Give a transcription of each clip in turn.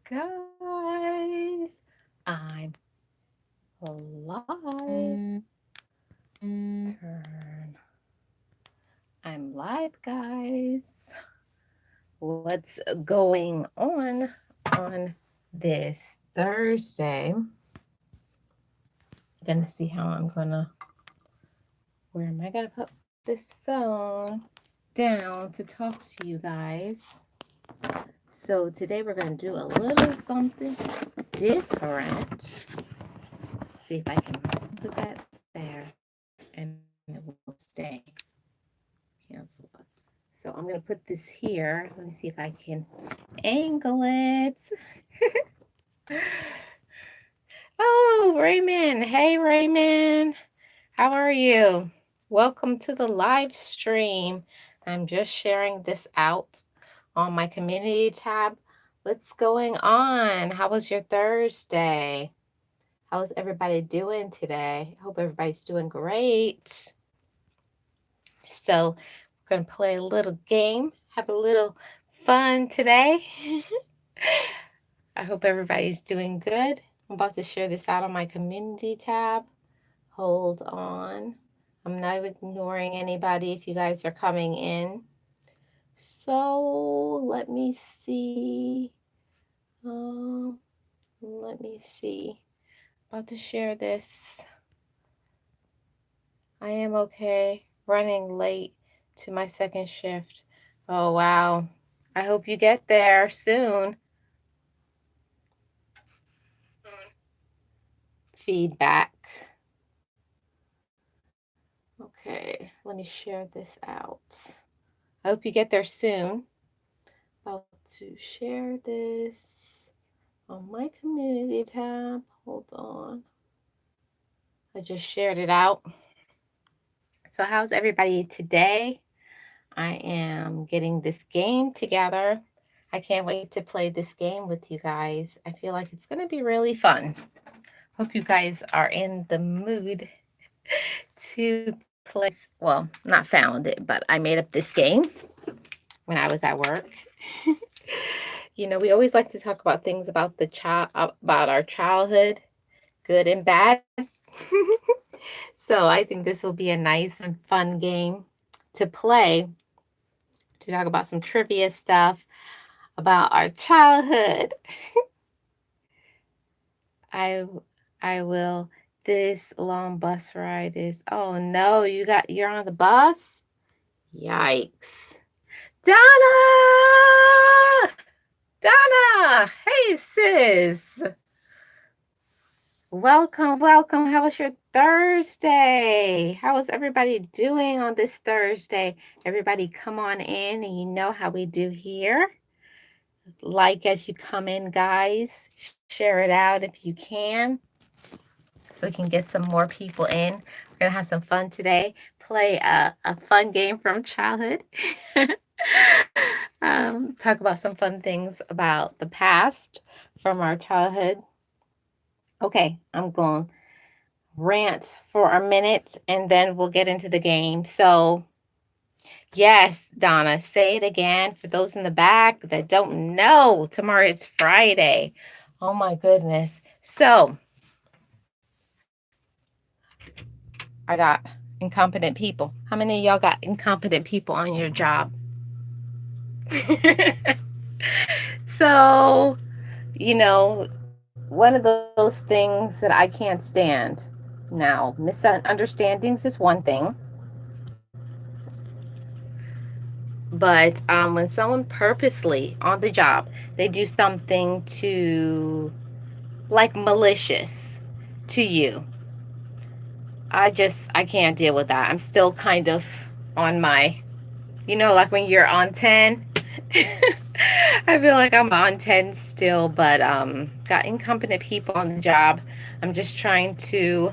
Guys, I'm live. Turn. I'm live, guys. What's going on this Thursday? Gonna see how I'm gonna. Where am I gonna put this phone down to talk to you guys? So today we're gonna do a little something different. See if I can put that there and it will stay. Cancel. So I'm going to put this here. Let me see if I can angle it. Oh, Raymond. Hey, Raymond. How are you? Welcome to the live stream. I'm just sharing this out on my community tab. What's going on? How was your Thursday? How's everybody doing today? I hope everybody's doing great. So we're going to play a little game, have a little fun today. I hope everybody's doing good. I'm about to share this out on my community tab. Hold on. I'm not ignoring anybody if you guys are coming in. So let me see. Let me see. About to share this. I am okay. Running late to my second shift. Oh, wow. I hope you get there soon. Feedback. Okay, let me share this out. I hope you get there soon. About to share this on my community tab. Hold on. I just shared it out. So, how's everybody today? I am getting this game together. I can't wait to play this game with you guys. I feel like it's going to be really fun. Hope you guys are in the mood to play. Well, not found it, but I made up this game when I was at work. We always like to talk about things about about our childhood, good and bad. So I think this will be a nice and fun game to play, to talk about some trivia stuff about our childhood. I I will. This long bus ride is. Oh no, you're on the bus? Yikes. Donna! Donna! Hey sis. Welcome. How was your Thursday? How is everybody doing on this Thursday? Everybody come on in, and you know how we do here. Like as you come in, guys. Share it out if you can, so we can get some more people in. We're going to have some fun today. Play a fun game from childhood. Talk about some fun things about the past from our childhood. Okay, I'm going to rant for a minute and then we'll get into the game. So, yes, Donna, say it again for those in the back that don't know. Tomorrow is Friday. Oh my goodness. So, I got incompetent people. How many of y'all got incompetent people on your job? So, one of those things that I can't stand. Now, misunderstandings is one thing, but when someone purposely on the job, they do something to, like, malicious to you, I can't deal with that. I'm still kind of on my, like when you're on 10. I feel like I'm on 10 still, but got incompetent people on the job. I'm just trying to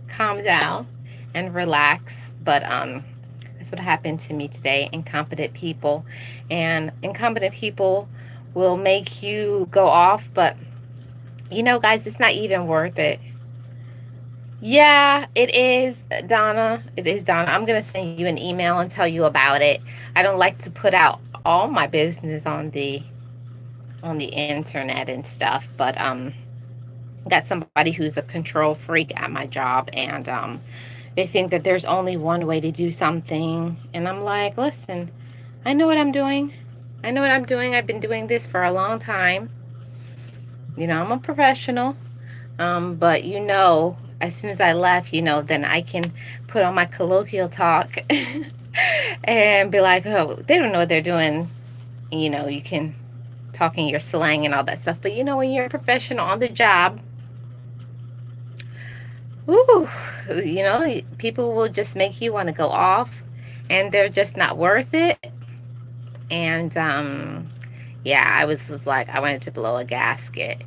calm down and relax, but that's what happened to me today. Incompetent people, and incompetent people will make you go off, but guys, it's not even worth it. Yeah, it is, Donna. It is, Donna. I'm going to send you an email and tell you about it. I don't like to put out all my business on the on the internet and stuff, but got somebody who's a control freak at my job, and they think that there's only one way to do something, and I'm like, listen, I know what I'm doing. I know what I'm doing. I've been doing this for a long time. I'm a professional. But as soon as I left, then I can put on my colloquial talk and be like, oh, they don't know what they're doing. You can talk in your slang and all that stuff. But when you're a professional on the job, ooh, people will just make you want to go off, and they're just not worth it. And yeah, I was like, I wanted to blow a gasket.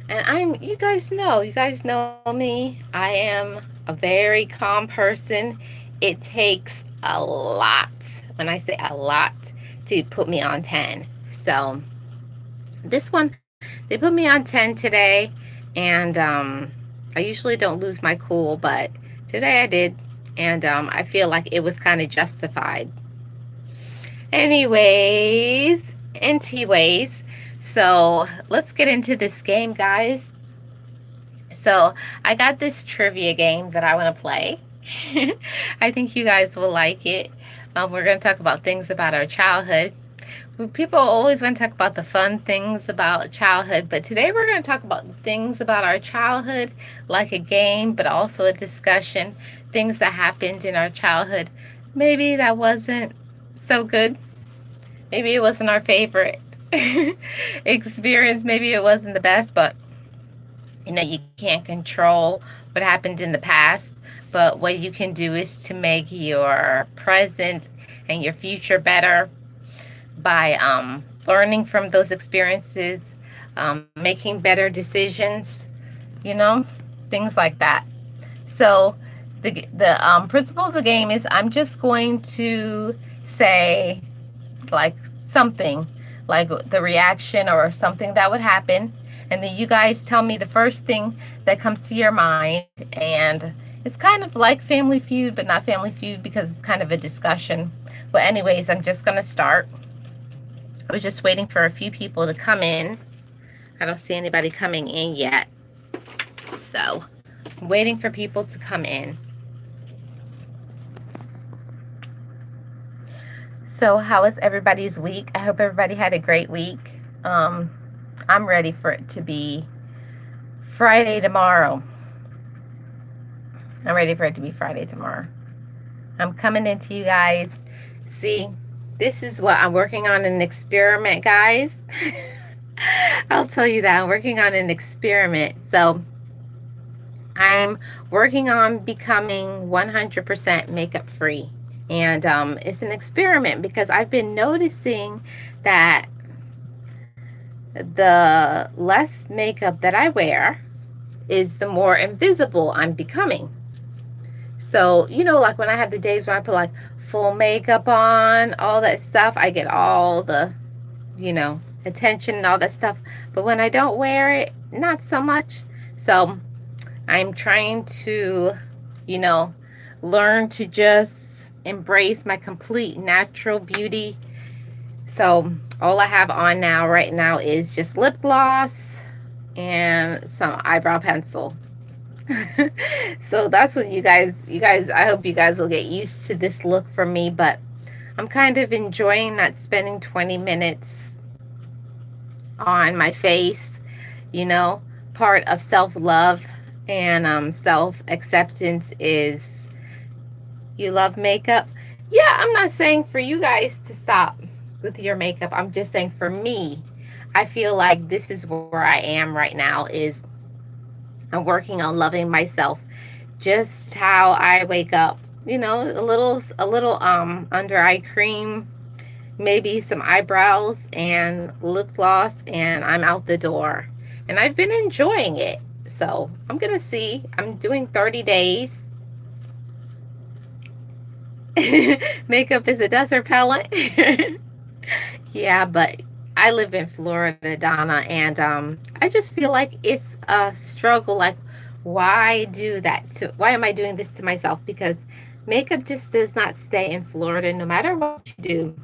And you guys know me. I am a very calm person. It takes a lot, when I say a lot, to put me on 10. So this one, they put me on 10 today, and I usually don't lose my cool, but today I did, and I feel like it was kind of justified. Anyways, so let's get into this game, guys. So I got this trivia game that I want to play. I think you guys will like it. We're going to talk about things about our childhood. People always want to talk about the fun things about childhood, but today we're going to talk about things about our childhood, like a game, but also a discussion, things that happened in our childhood. Maybe that wasn't so good. Maybe it wasn't our favorite experience. Maybe it wasn't the best, but you can't control what happened in the past, but what you can do is to make your present and your future better by learning from those experiences, making better decisions, things like that. So the principle of the game is I'm just going to say like something, like the reaction or something that would happen, and then you guys tell me the first thing that comes to your mind. And it's kind of like Family Feud, but not Family Feud because it's kind of a discussion. But anyways, I'm just going to start. I was just waiting for a few people to come in. I don't see anybody coming in yet. So I'm waiting for people to come in. So how was everybody's week? I hope everybody had a great week. I'm ready for it to be Friday tomorrow. I'm coming into you guys. See, this is what I'm working on, an experiment, guys. I'll tell you that. I'm working on an experiment. So I'm working on becoming 100% makeup free. And it's an experiment because I've been noticing that the less makeup that I wear is the more invisible I'm becoming. So, like when I have the days when I put like full makeup on, all that stuff, I get all the, attention and all that stuff. But when I don't wear it, not so much. So I'm trying to, learn to just embrace my complete natural beauty. So all I have on right now is just lip gloss and some eyebrow pencil. So that's what you guys, I hope you guys will get used to this look from me, but I'm kind of enjoying not spending 20 minutes on my face. Part of self-love and self-acceptance is you love makeup. Yeah, I'm not saying for you guys to stop with your makeup. I'm just saying for me, I feel like this is where I am right now, is I'm working on loving myself, just how I wake up, a little under eye cream, maybe some eyebrows and lip gloss, and I'm out the door. And I've been enjoying it. So I'm going to see. I'm doing 30 days. Makeup is a dust repellent. Yeah, but I live in Florida, Donna, and I just feel like it's a struggle. Like, why do that? Why am I doing this to myself? Because makeup just does not stay in Florida no matter what you do.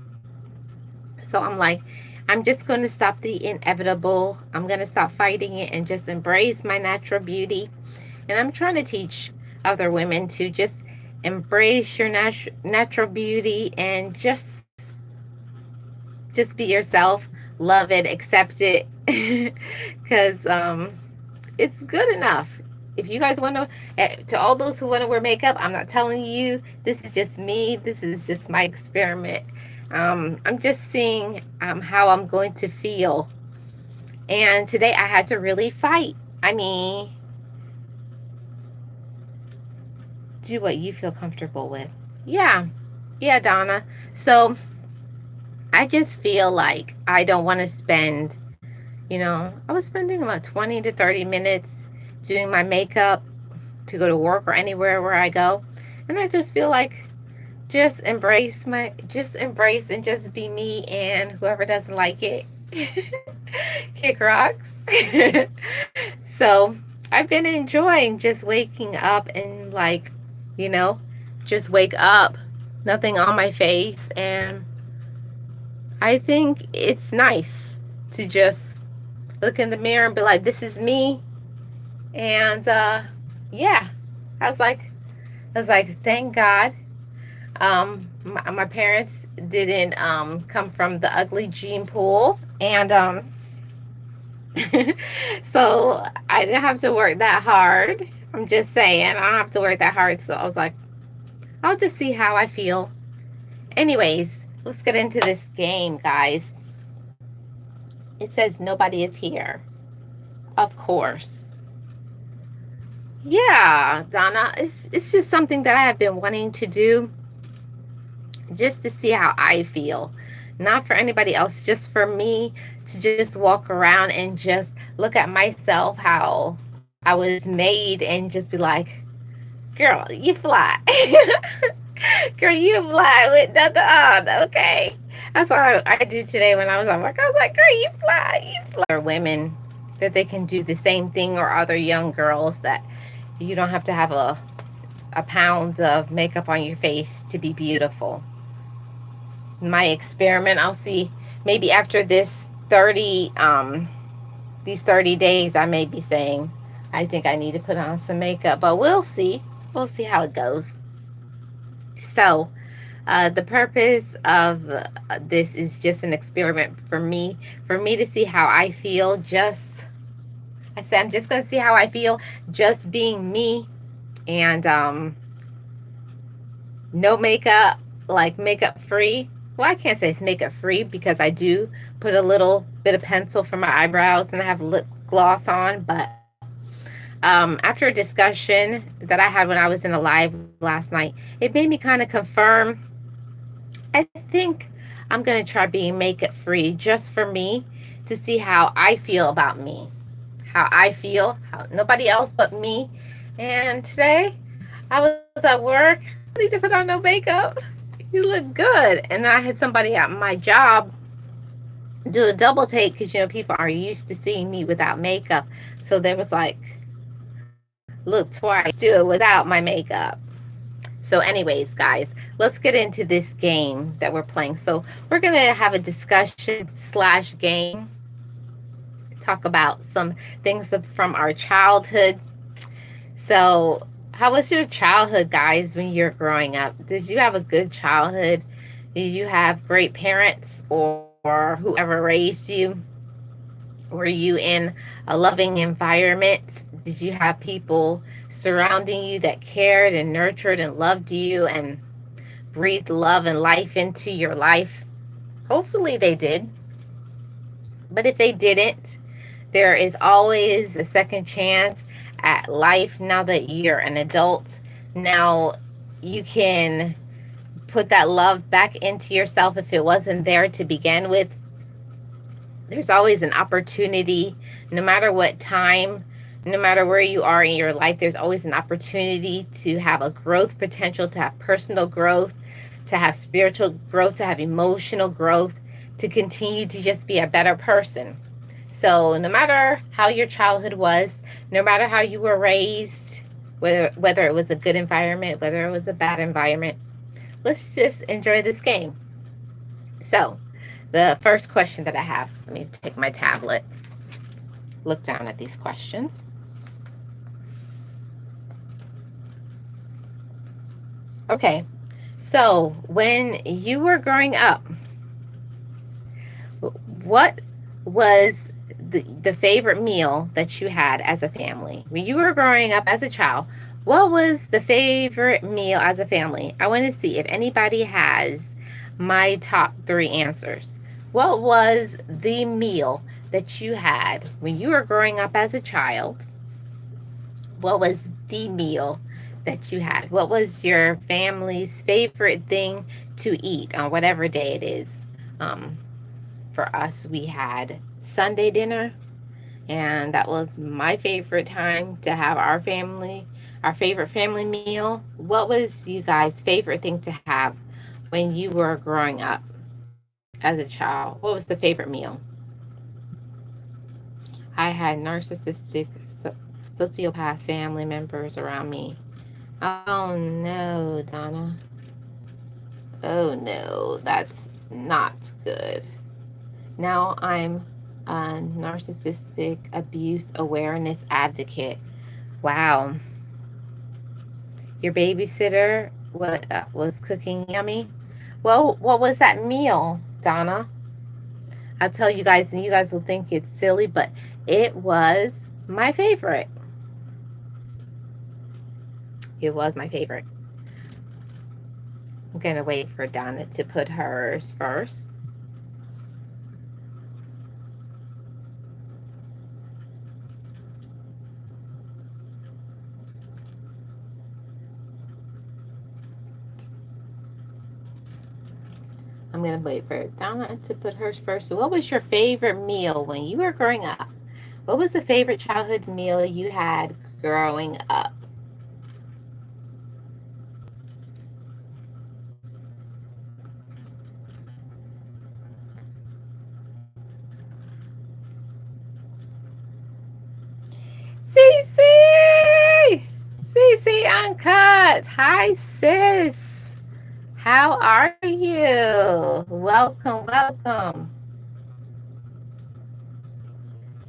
So I'm like, I'm just going to stop the inevitable. I'm going to stop fighting it and just embrace my natural beauty. And I'm trying to teach other women to just embrace your natural beauty and just be yourself, love it, accept it, because it's good enough. If you guys want to all those who want to wear makeup, I'm not telling you. This is just me. This is just my experiment. I'm just seeing how I'm going to feel. And today I had to really fight. I mean, do what you feel comfortable with. Yeah, yeah, Donna. So I just feel like I don't want to spend, I was spending about 20 to 30 minutes doing my makeup to go to work or anywhere where I go. And I just feel like just embrace and just be me, and whoever doesn't like it, kick rocks. So I've been enjoying just waking up and you know, just wake up, nothing on my face. And I think it's nice to just look in the mirror and be like, this is me. And yeah, I was like, thank God. My parents didn't come from the ugly gene pool, and so I didn't have to work that hard. I'm just saying, I don't have to work that hard. So I was like, I'll just see how I feel. Anyways, let's get into this game, guys. It says nobody is here. Of course. Yeah, Donna, it's just something that I have been wanting to do just to see how I feel. Not for anybody else, just for me to just walk around and just look at myself, how I was made, and just be like, girl, you fly. Girl, you fly with nothing on, okay? That's what I did today when I was on work. I was like, girl, you fly, you fly. Or women that they can do the same thing, or other young girls that you don't have to have a pounds of makeup on your face to be beautiful. My experiment, I'll see, maybe after these 30 days, I may be saying I think I need to put on some makeup, but we'll see how it goes. So the purpose of this is just an experiment for me to see how I feel. I said I'm just going to see how I feel just being me. And no makeup, like makeup free. Well, I can't say it's makeup free, because I do put a little bit of pencil for my eyebrows and I have lip gloss on. But after a discussion that I had when I was in a live last night, it made me kind of confirm. I think I'm going to try being makeup free just for me to see how I feel about me. How I feel, how nobody else but me. And today I was at work. I need to put on no makeup. You look good. And I had somebody at my job do a double take, because people are used to seeing me without makeup. So they was like, look twice, do it without my makeup. So anyways, guys, let's get into this game that we're playing. So we're going to have a discussion / game, talk about some things from our childhood. So how was your childhood, guys, when you were growing up? Did you have a good childhood? Did you have great parents, or whoever raised you? Were you in a loving environment? Did you have people surrounding you that cared and nurtured and loved you and breathed love and life into your life? Hopefully they did. But if they didn't, there is always a second chance at life. Now that you're an adult, now you can put that love back into yourself if it wasn't there to begin with. There's always an opportunity, no matter what time, no matter where you are in your life, there's always an opportunity to have a growth potential, to have personal growth, to have spiritual growth, to have emotional growth, to continue to just be a better person. So no matter how your childhood was, no matter how you were raised, whether it was a good environment, whether it was a bad environment, let's just enjoy this game. So The first question that I have, let me take my tablet, look down at these questions. Okay, so when you were growing up, what was the favorite meal that you had as a family? When you were growing up as a child, what was the favorite meal as a family? I want to see if anybody has my top three answers. What was the meal that you had when you were growing up as a child? What was the meal that you had? What was your family's favorite thing to eat on whatever day it is? Um, for us, we had Sunday dinner, and that was my favorite time to have our favorite family meal. What was you guys' favorite thing to have when you were growing up as a child? What was the favorite meal? I had narcissistic, sociopath family members around me. Oh no, Donna. Oh no, that's not good. Now I'm a narcissistic abuse awareness advocate. Wow. Your babysitter was cooking yummy. Well, what was that meal, Donna? I'll tell you guys, and you guys will think it's silly, but it was my favorite. It was my favorite. I'm going to wait for Donna to put hers first. I'm going to wait for Donna to put hers first. So what was your favorite meal when you were growing up? What was the favorite childhood meal you had growing up? Cece! Cece Uncut! Hi, sis! How are you? Welcome, welcome.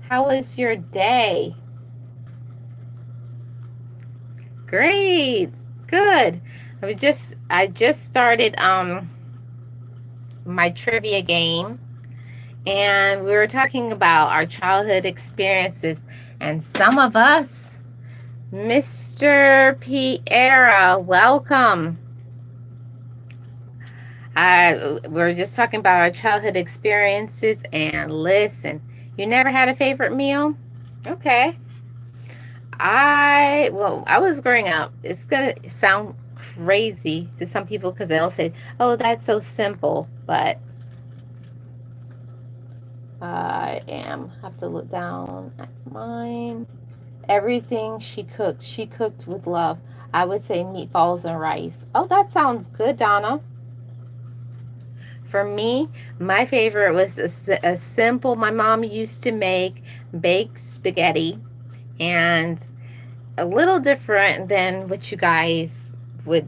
How was your day? Great. Good. I just started my trivia game, and we were talking about our childhood experiences, and some of us, Mr. Piera, welcome. We're just talking about our childhood experiences, and listen, you never had a favorite meal? Okay. I was growing up. It's gonna sound crazy to some people because they'll say, "Oh, that's so simple," but I am have to look down at mine. Everything she cooked with love. I would say meatballs and rice. Oh, that sounds good, Donna. For me, my favorite was a simple. My mom used to make baked spaghetti, and a little different than what you guys would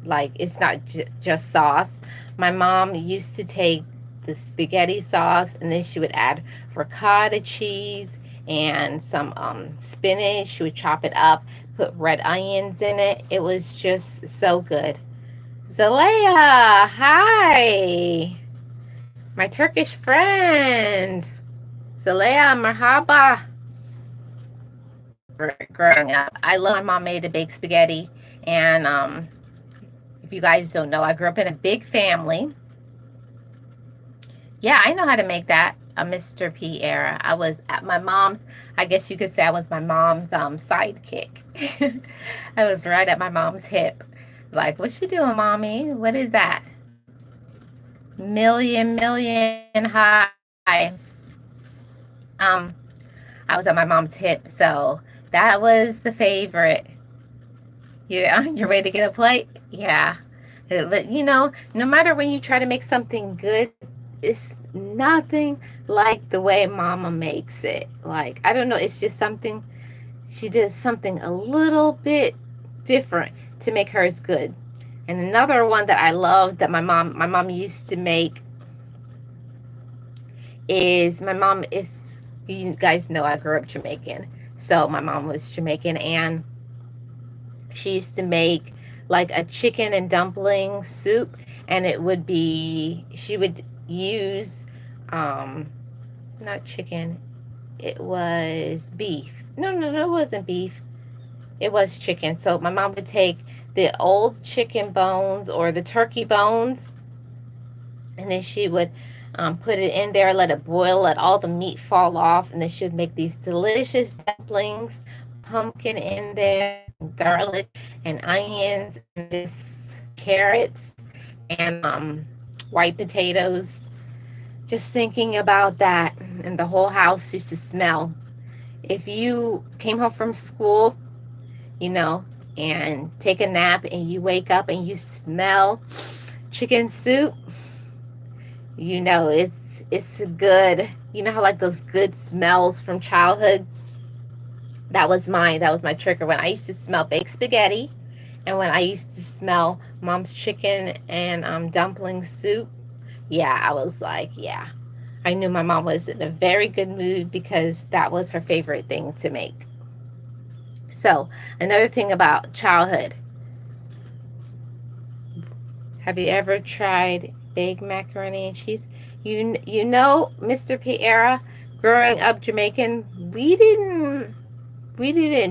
like. It's not just sauce. My mom used to take the spaghetti sauce, and then she would add ricotta cheese and some spinach. She would chop it up, put red onions in it. It was just so good. Zalea, hi, my Turkish friend. Zalea, marhaba. Growing up, I love my mom made a baked spaghetti, and if you guys don't know, I grew up in a big family. Yeah, I know how to make that. A Mr. P era. I was at my mom's. I guess you could say I was my mom's sidekick. I was right at my mom's hip. Like, what you doing, mommy? What is that? Million high. Um, I was at my mom's hip, so that was the favorite. Yeah, you're ready to get a plate? Yeah. But no matter when you try to make something good, it's nothing like the way mama makes it. Like, I don't know, it's just something, she did something a little bit different to make hers good. And another one that I love that my mom used to make is my mom is, you guys know I grew up Jamaican. So my mom was Jamaican, and she used to make like a chicken and dumpling soup, and it would be, she would use um not chicken, it was beef. No, it wasn't beef. It was chicken. So my mom would take the old chicken bones or the turkey bones, and then she would put it in there, let it boil, let all the meat fall off, and then she would make these delicious dumplings, pumpkin in there, garlic and onions, and just carrots and white potatoes. Just thinking about that, and the whole house used to smell. If you came home from school, you know, and take a nap and you wake up and you smell chicken soup, you know it's good. You know how like those good smells from childhood? That was mine. That was my trigger when I used to smell baked spaghetti, and when I used to smell mom's chicken and dumpling soup. Yeah, I was like, yeah. I knew my mom was in a very good mood because that was her favorite thing to make. So, another thing about childhood. Have you ever tried baked macaroni and cheese? You know, Mr. Piera, growing up Jamaican, we didn't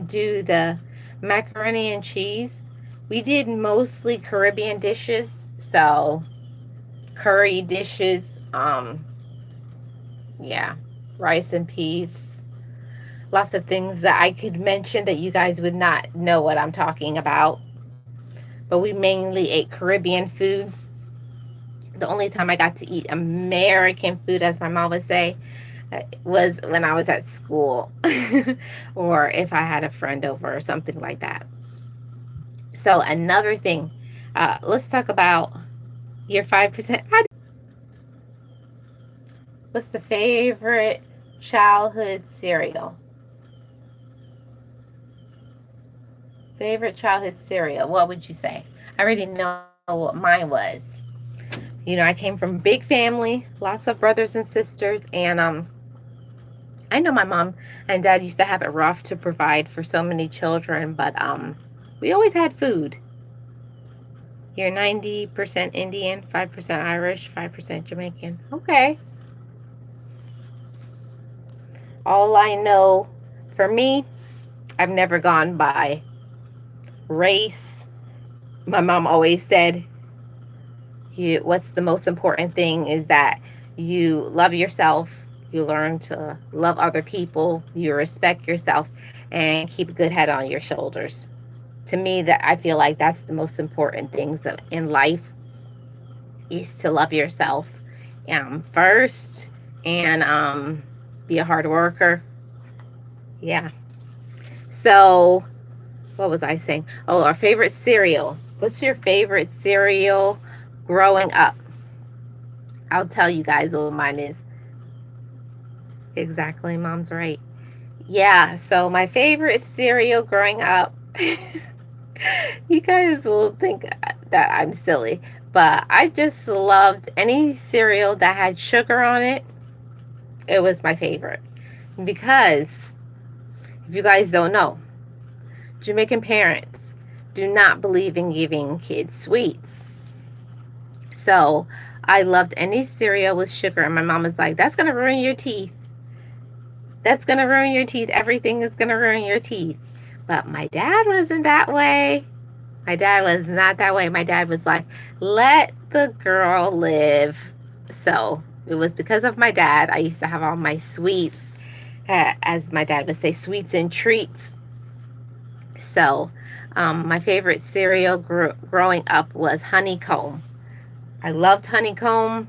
do the macaroni and cheese. We did mostly Caribbean dishes, so curry dishes, yeah, rice and peas, lots of things that I could mention that you guys would not know what I'm talking about. But we mainly ate Caribbean food. The only time I got to eat American food, as my mom would say, was when I was at school or if I had a friend over or something like that. So, another thing, let's talk about your 5%. What's the favorite childhood cereal? Favorite childhood cereal, what would you say? I already know what mine was. You know, I came from a big family, lots of brothers and sisters, and I know my mom and dad used to have it rough to provide for so many children, but we always had food. You're 90% Indian, 5% Irish, 5% Jamaican. Okay. All I know, for me, I've never gone by race. My mom always said, what's the most important thing is that you love yourself, you learn to love other people, you respect yourself, and keep a good head on your shoulders. To me, that I feel like that's the most important things in life, is to love yourself first, and be a hard worker. Yeah. So, what was I saying? Oh, our favorite cereal. What's your favorite cereal growing up? I'll tell you guys what mine is. Exactly, mom's right. Yeah, so my favorite cereal growing up, you guys will think that I'm silly, but I just loved any cereal that had sugar on it. It was my favorite. Because, if you guys don't know, Jamaican parents do not believe in giving kids sweets. So, I loved any cereal with sugar, and my mom was like, that's going to ruin your teeth. That's going to ruin your teeth. Everything is going to ruin your teeth. But my dad wasn't that way. My dad was not that way. My dad was like, let the girl live. So it was because of my dad. I used to have all my sweets, as my dad would say, sweets and treats. So my favorite cereal growing up was honeycomb. I loved honeycomb.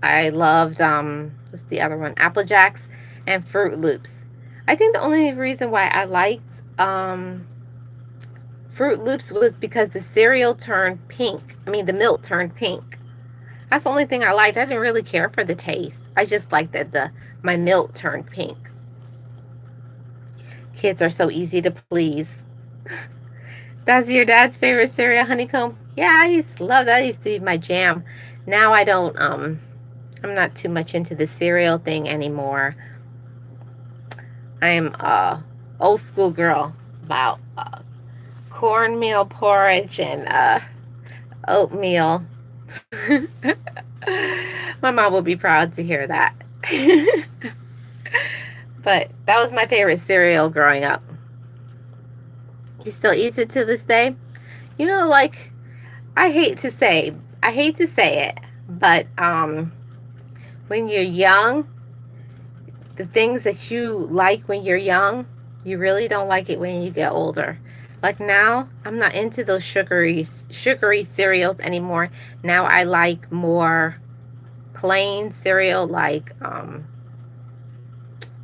I loved, what's the other one? Apple Jacks and Fruit Loops. I think the only reason why I liked Fruit Loops was because the cereal turned pink. I mean, the milk turned pink. That's the only thing I liked. I didn't really care for the taste. I just liked that my milk turned pink. Kids are so easy to please. That's your dad's favorite cereal, honeycomb? Yeah, I used to love that. That used to be my jam. Now I'm I'm not too much into the cereal thing anymore. I'm a old school girl about cornmeal porridge and oatmeal. My mom will be proud to hear that. But that was my favorite cereal growing up. You still eat it to this day? You know, like I hate to say it, but when you're young, the things that you like when you're young, you really don't like it when you get older. Like now, I'm not into those sugary cereals anymore. Now I like more plain cereal, like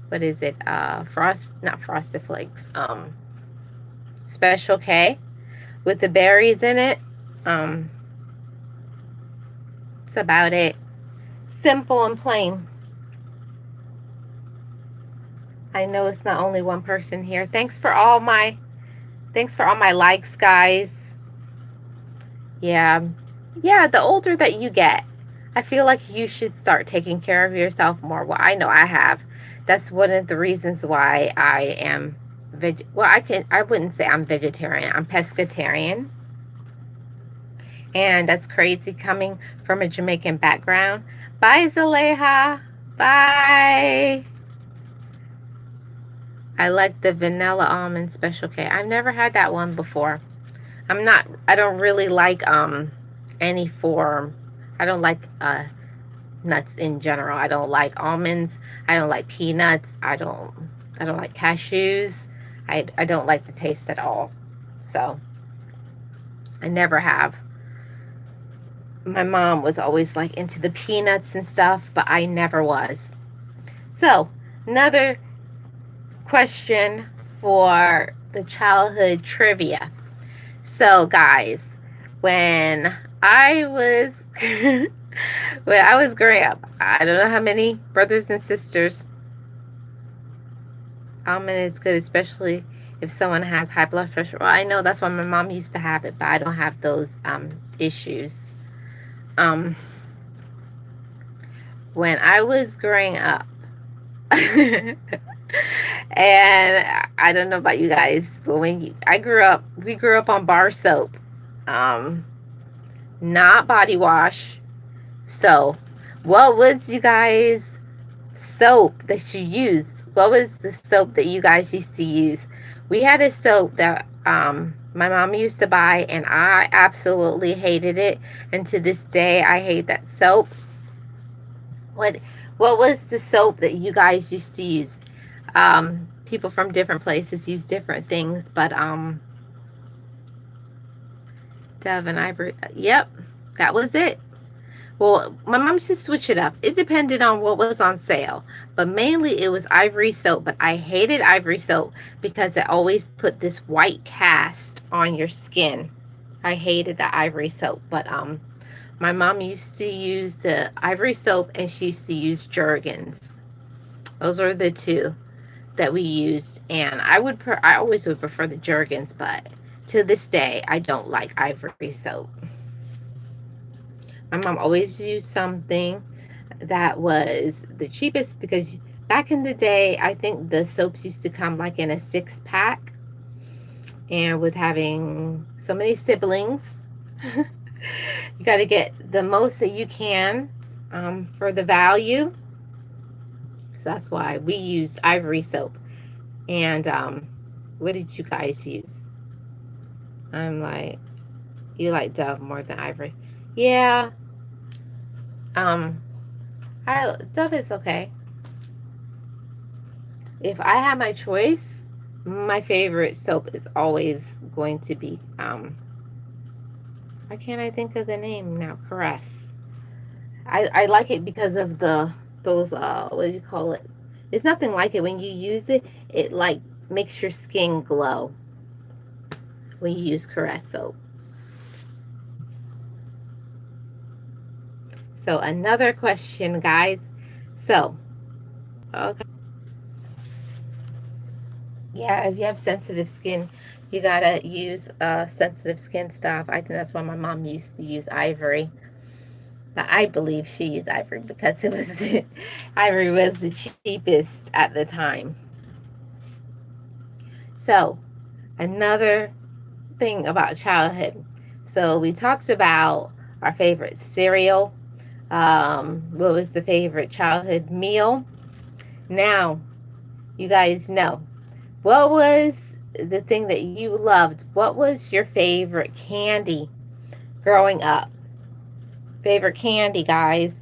what is it? Not Frosted Flakes. Special K with the berries in it. Um, it's about it. Simple and plain. I know it's not only one person here. Thanks for all my likes, guys. Yeah. Yeah, the older that you get, I feel like you should start taking care of yourself more. Well, I know I have. That's one of the reasons why I am I wouldn't say I'm vegetarian. I'm pescatarian. And that's crazy coming from a Jamaican background. Bye, Zaleha. Bye. I like the vanilla almond special K. I've never had that one before. I don't really like any form. I don't like nuts in general. I don't like almonds. I don't like peanuts. I don't like cashews. I don't like the taste at all. So I never have. My mom was always like into the peanuts and stuff, but I never was. So, another question for the childhood trivia. So, guys, when I was when I was growing up, I don't know how many brothers and sisters. Almond is good, especially if someone has high blood pressure. Well, I know that's why my mom used to have it, but I don't have those issues. Um, when I was growing up, and I don't know about you guys, but we grew up on bar soap, um, not body wash. So, what was you guys soap that you used? What was the soap that you guys used to use? We had a soap that my mom used to buy, and I absolutely hated it. And to this day, I hate that soap. What what was the soap that you guys used to use? People from different places use different things, but Dove and Ivory. Yep, that was it. Well, my mom used to switch it up. It depended on what was on sale, but mainly it was Ivory soap. But I hated Ivory soap because it always put this white cast on your skin. I hated the Ivory soap, but my mom used to use the Ivory soap and she used to use Jergens. Those were the two that we used, and I always would prefer the Jergens, but to this day I don't like Ivory soap. My mom always used something that was the cheapest because back in the day, I think the soaps used to come like in a 6-pack. And with having so many siblings, you got to get the most that you can for the value. So that's why we used Ivory soap. And what did you guys use? I'm like, you like Dove more than Ivory. Yeah, Um, Dove is okay. If I have my choice, my favorite soap is always going to be why can't I think of the name now? Caress. I like it because of those what do you call it? It's nothing like it when you use it. It like makes your skin glow when you use Caress soap. So another question, guys. So, okay. Yeah, if you have sensitive skin, you gotta use sensitive skin stuff. I think that's why my mom used to use Ivory. I believe she used ivory because it was ivory was the cheapest at the time. So another thing about childhood. So we talked about our favorite cereal. What was the favorite childhood meal? Now you guys know, what was the thing that you loved? What was your favorite candy growing up? Favorite candy, guys.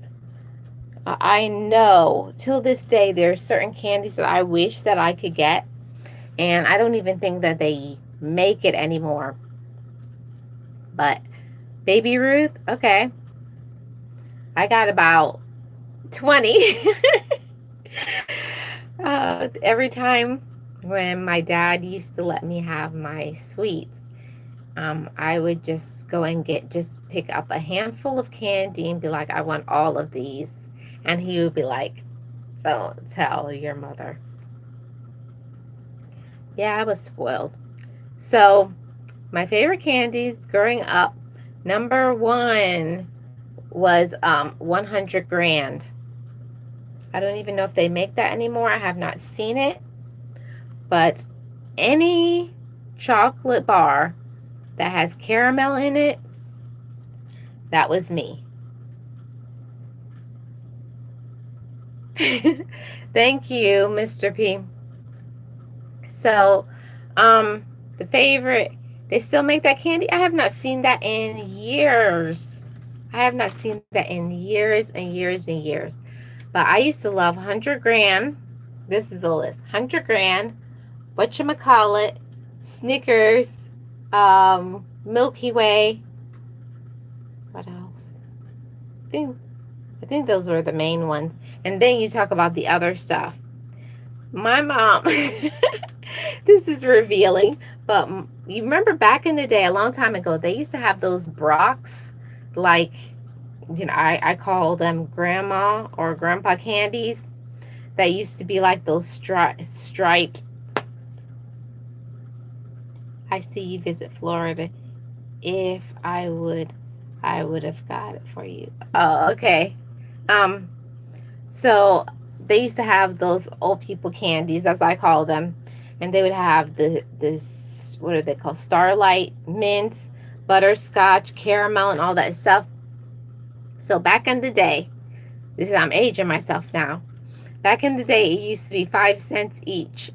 I know till this day there's certain candies that I wish that I could get, and I don't even think that they make it anymore. But Baby Ruth, okay, I got about 20. Every time when my dad used to let me have my sweets, I would just go and just pick up a handful of candy and be like, I want all of these. And he would be like, so tell your mother. Yeah, I was spoiled. So, my favorite candies growing up, number one was 100 grand. I don't even know if they make that anymore. I have not seen it. But any chocolate bar that has caramel in it, that was me. Thank you, Mr. P. So, um, the favorite, they still make that candy. I have not seen that in years. I have not seen that in years and years and years. But I used to love 100 grand. This is the list: 100 grand, whatchamacallit, Snickers, Milky Way. What else? I think I think those were the main ones. And then you talk about the other stuff. My mom, this is revealing, but you remember back in the day, a long time ago, they used to have those Brocks, like, I call them grandma or grandpa candies, that used to be like those striped. I see you visit Florida. If I would have got it for you. Oh, okay. Um, So they used to have those old people candies, as I call them, and they would have this, what are they called? Starlight, mint, butterscotch, caramel, and all that stuff. So back in the day, this is, I'm aging myself now. Back in the day, it used to be 5 cents each.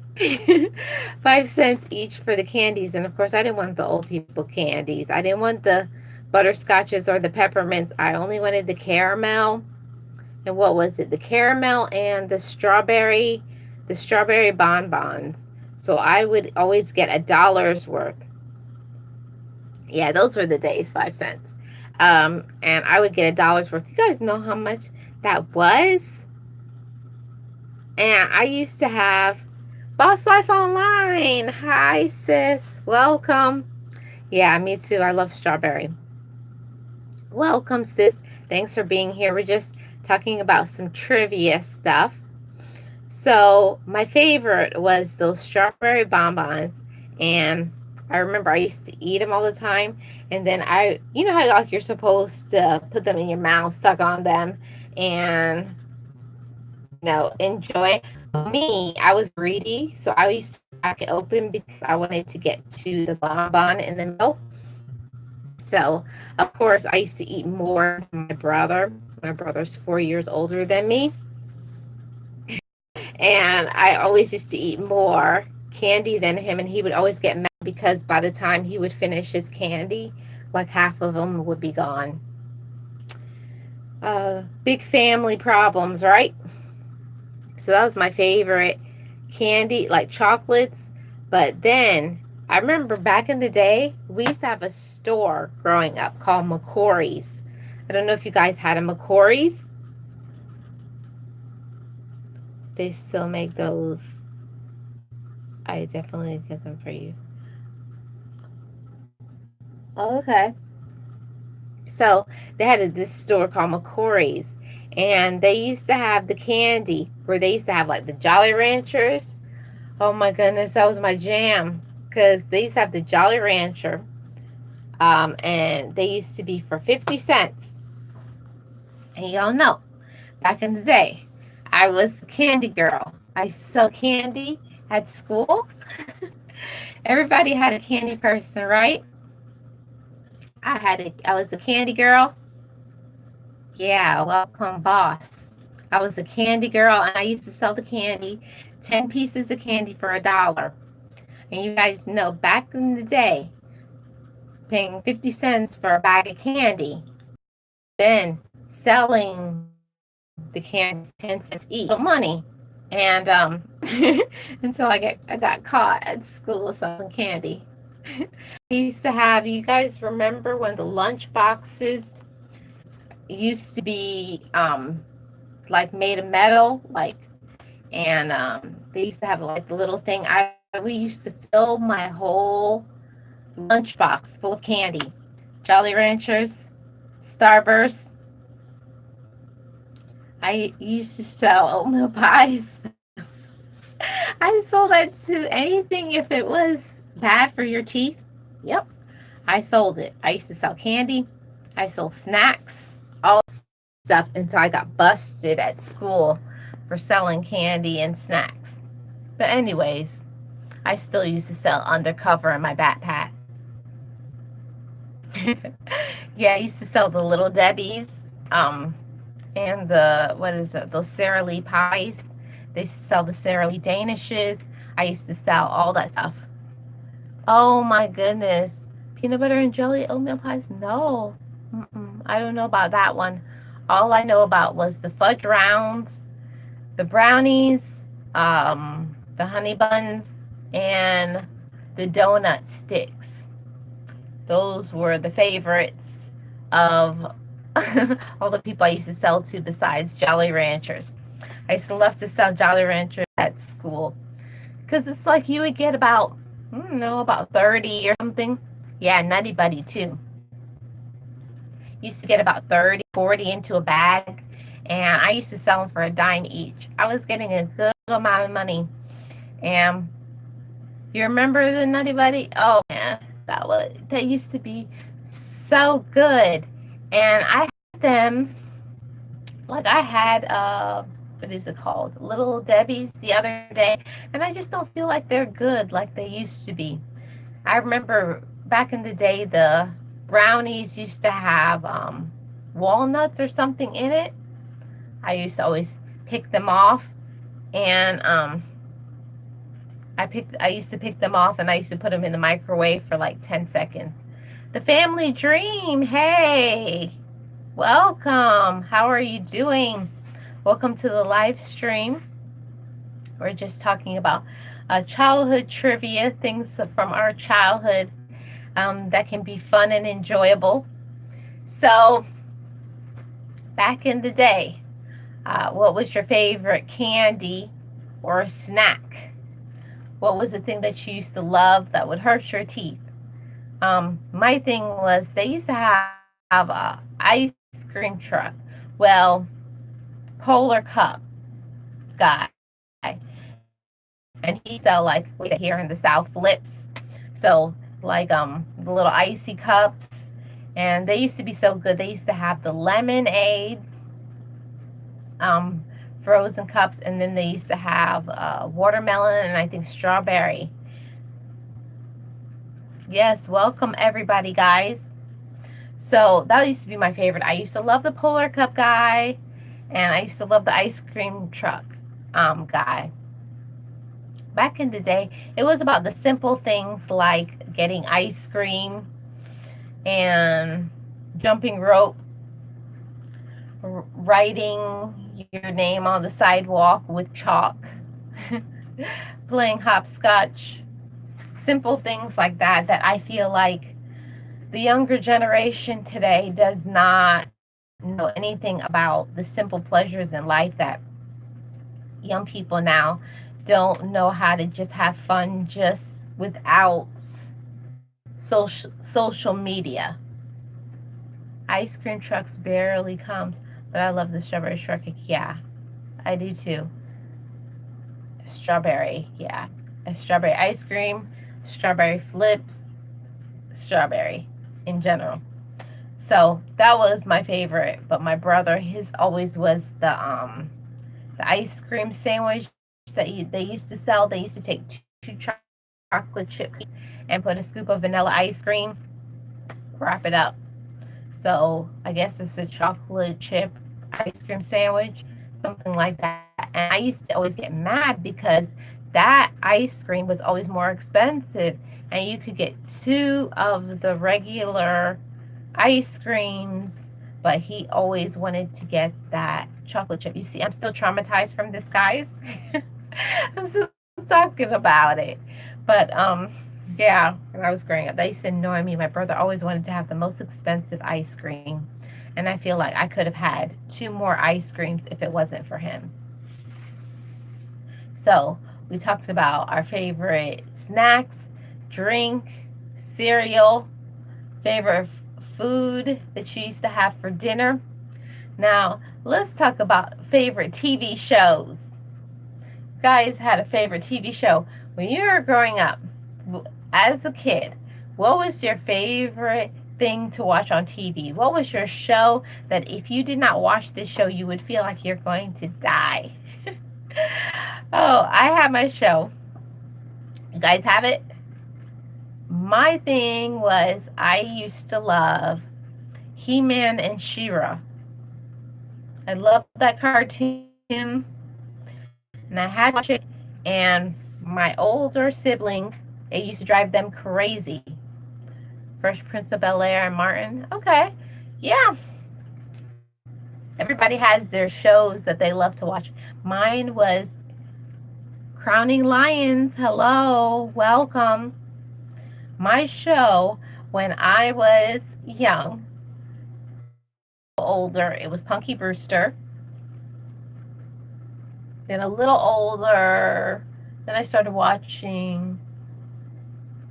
5 cents each for the candies, and of course, I didn't want the old people candies. I didn't want the butterscotches or the peppermints. I only wanted the caramel. And what was it? The caramel and the strawberry bonbons. So I would always get $1 worth. Yeah, those were the days, 5 cents. And I would get $1 worth. You guys know how much that was? And I used to have Boss Life Online. Hi, sis. Welcome. Yeah, me too. I love strawberry. Welcome, sis. Thanks for being here. We're just talking about some trivia stuff. So my favorite was those strawberry bonbons, and I remember I used to eat them all the time. And then you know how like you're supposed to put them in your mouth, suck on them, and enjoy. Me, I was greedy, so I used to crack it open because I wanted to get to the bonbon in the middle. So of course I used to eat more than my brother. My brother's 4 years older than me. And I always used to eat more candy than him, and he would always get mad because by the time he would finish his candy, like half of them would be gone. Big family problems, right? So that was my favorite candy, like chocolates. But then I remember back in the day, we used to have a store growing up called McCory's. I don't know if you guys had a McCory's. They still make those. I definitely get them for you. Oh, okay. So they had this store called McCory's, and they used to have the candy where they used to have like the Jolly Ranchers. Oh my goodness, that was my jam because they used to have the Jolly Rancher, and they used to be for 50 cents. And y'all know, back in the day, I was a candy girl. I used to sell candy at school. Everybody had a candy person, right? I was a candy girl. Yeah, welcome, boss. I was a candy girl, and I used to sell the candy, 10 pieces of candy for $1. And you guys know, back in the day, paying 50 cents for a bag of candy, then selling the candy for 10 cents each, little money. And until I got caught at school selling candy. We used to have, you guys remember when the lunch boxes used to be like made of metal, like, and they used to have like the little thing. We used to fill my whole lunchbox full of candy, Jolly Ranchers, Starburst. I used to sell oatmeal pies. I sold that to anything if it was bad for your teeth. Yep, I sold it. I used to sell candy. I sold snacks, all stuff until I got busted at school for selling candy and snacks. But anyways, I still used to sell undercover in my backpack. Yeah, I used to sell the little Debbie's, um, and the what is it? Those Sara Lee pies. They used to sell the Sara Lee Danishes. I used to sell all that stuff. Oh my goodness, peanut butter and jelly oatmeal pies? No, I don't know about that one. All I know about was the fudge rounds, the brownies, the honey buns, and the donut sticks. Those were the favorites of all the people I used to sell to besides Jolly Ranchers. I used to love to sell Jolly Ranchers at school because it's like you would get about, I don't know, about 30 or something. Yeah, Nutty Buddy too. Used to get about 30, 40 into a bag, and I used to sell them for a dime each. I was getting a good amount of money. And you remember the Nutty Buddy? Oh man, that used to be so good. And I had them, like I had what is it called? Little Debbie's the other day, and I just don't feel like they're good like they used to be. I remember back in the day the brownies used to have walnuts or something in it. I used to always pick them off, and I used to pick them off, and I used to put them in the microwave for like 10 seconds. The family dream. Hey, welcome. How are you doing? Welcome to the live stream. We're just talking about childhood trivia, things from our childhood that can be fun and enjoyable. So, back in the day, what was your favorite candy or snack? What was the thing that you used to love that would hurt your teeth? My thing was they used to have a ice cream truck. Well, Polar Cup guy, and he used to sell like we say here in the South flips. So like the little icy cups, and they used to be so good. They used to have the lemonade frozen cups, and then they used to have watermelon and I think strawberry. Yes, welcome everybody, guys. So that used to be my favorite. I used to love the Polar Cup guy, and I used to love the ice cream truck guy. Back in the day, it was about the simple things like getting ice cream and jumping rope, writing your name on the sidewalk with chalk, playing hopscotch, simple things like that that I feel like the younger generation today does not know anything about the simple pleasures in life that young people now don't know how to just have fun just without social media. Ice cream trucks barely comes, but I love the strawberry shortcake. Yeah, I do too. Strawberry, yeah. Strawberry ice cream, strawberry flips, strawberry in general. So that was my favorite. But my brother, his always was the ice cream sandwich that they used to sell. They used to take two chocolate chip and put a scoop of vanilla ice cream, wrap it up. So I guess it's a chocolate chip ice cream sandwich, something like that. And I used to always get mad because that ice cream was always more expensive, and you could get two of the regular ice creams, but he always wanted to get that chocolate chip. You see, I'm still traumatized from this, guys. I'm still talking about it. But yeah, when I was growing up, that used to annoy me. My brother always wanted to have the most expensive ice cream. And I feel like I could have had two more ice creams if it wasn't for him. So we talked about our favorite snacks, drink, cereal, favorite food that you used to have for dinner. Now, let's talk about favorite TV shows. Guys had a favorite TV show when you were growing up as a kid. What was your favorite thing to watch on TV? What was your show that if you did not watch this show, you would feel like you're going to die? Oh, I have my show. You guys have it? My thing was I used to love He-Man and She-Ra. I loved that cartoon, and I had to watch it. And my older siblings, it used to drive them crazy. Fresh Prince of Bel-Air and Martin. Okay, yeah. Everybody has their shows that they love to watch. Mine was Crowning Lions. Hello, welcome. My show when I was young, older, it was Punky Brewster. Then a little older, then I started watching,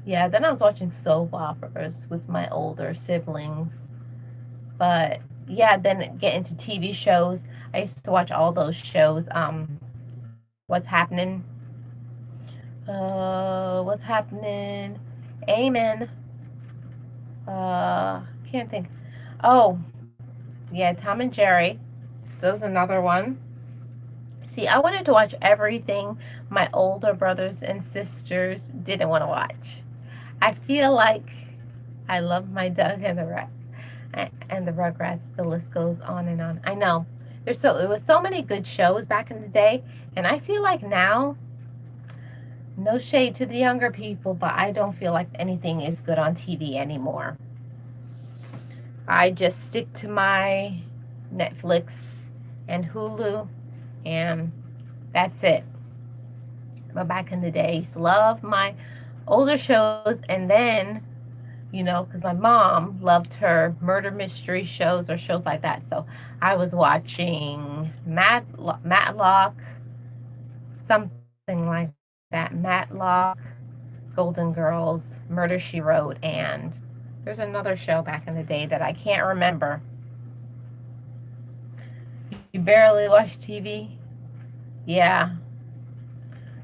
yeah, then I was watching soap operas with my older siblings. But yeah, then get into TV shows. I used to watch all those shows. What's Happening? What's Happening? Amen. Can't think. Oh, yeah, Tom and Jerry. There's another one. See, I wanted to watch everything my older brothers and sisters didn't want to watch. I feel like I love my Doug and the Rugrats. The list goes on and on. I know there was so many good shows back in the day, and I feel like now, no shade to the younger people, but I don't feel like anything is good on TV anymore. I just stick to my Netflix and Hulu, and that's it. But back in the day, I used to love my older shows, and then, because my mom loved her murder mystery shows or shows like that. So I was watching Matlock, something like that. Matlock, Golden Girls, Murder, She Wrote, and there's another show back in the day that I can't remember. You barely watch TV? Yeah.